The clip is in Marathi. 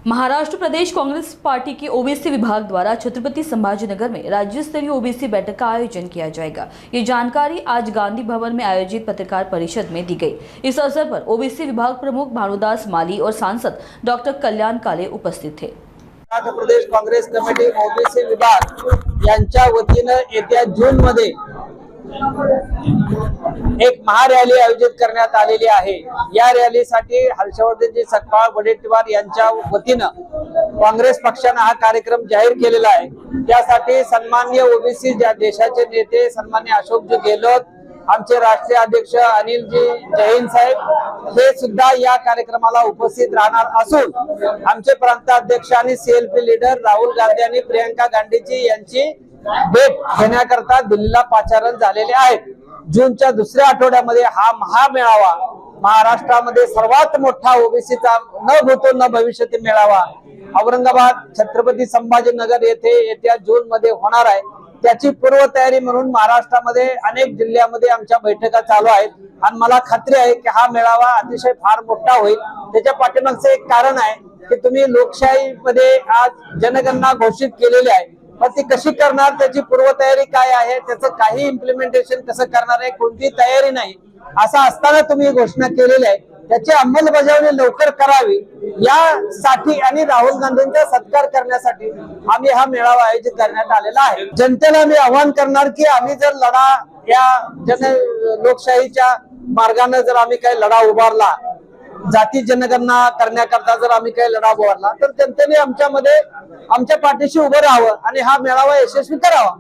महाराष्ट्र प्रदेश कांग्रेस पार्टी के ओबीसी विभाग द्वारा छत्रपति संभाजीनगर में राज्य स्तरीय ओबीसी बैठक का आयोजन किया जाएगा। ये जानकारी आज गांधी भवन में आयोजित पत्रकार परिषद में दी गई। इस अवसर पर ओबीसी विभाग प्रमुख भानुदास माली और सांसद डॉक्टर कल्याण काले उपस्थित थे। महाराष्ट्र प्रदेश काँग्रेस कमिटी ओबीसी विभाग यांच्या वतीने येत्या जून मध्ये एक महारॅली आयोजित करण्यात आलेली आहे। या रॅलीसाठी हर्षवर्धनजी सकपाळ वडेट्टीवार यांच्या वतीनं काँग्रेस पक्षाने हा कार्यक्रम जाहीर केलेला आहे। त्यासाठी सन्माननीय ओबीसी देशाचे नेते सन्माननीय अशोकजी गेहलोत, आमचे राष्ट्रीय अध्यक्ष अनिलजी जैन साहेब हे सुद्धा या कार्यक्रमाला उपस्थित राहणार असून आमचे प्रांताध्यक्ष आणि सीएलपी लीडर राहुल गांधी आणि प्रियंका गांधीजी यांची भेट घेण्याकरता दिल्लीला पाचारण झालेले आहेत। जूनच्या दुसऱ्या आठवड्यामध्ये हा महामेळावा महाराष्ट्रामध्ये सर्वात मोठा ओबीसीचा न भूतो न भविष्यती मेळावा औरंगाबाद छत्रपती संभाजीनगर येथे येत्या जून मध्ये होणार आहे। त्याची पूर्वतयारी म्हणून महाराष्ट्रामध्ये अनेक जिल्ह्यामध्ये आमच्या बैठका चालू आहेत आणि मला खात्री आहे की हा मेळावा अतिशय फार मोठा होईल। त्याच्या पाठीमागचे एक कारण आहे की तुम्ही लोकशाहीमध्ये आज जनगणना घोषित केलेली आहे, पण ती कशी करणार, त्याची पूर्वतयारी काय आहे, त्याचं काही इम्प्लिमेंटेशन कसं करणार आहे, कोणती तयारी नाही असं असताना तुम्ही घोषणा केलेली आहे। त्याची अंमलबजावणी लवकर करावी यासाठी आणि राहुल गांधींचा सत्कार करण्यासाठी आम्ही हा मेळावा आयोजित करण्यात आलेला आहे। जनतेला मी आवाहन करणार की आम्ही जर लढा या लोकशाहीच्या मार्गाने जर आम्ही काही लढा उभारला, जाती जनगणना करण्याकरता जर आम्ही काही लढा उभारला तर जनतेने आमच्या पाठीशी उभं राहावं आणि हा मेळावा यशस्वी करावा।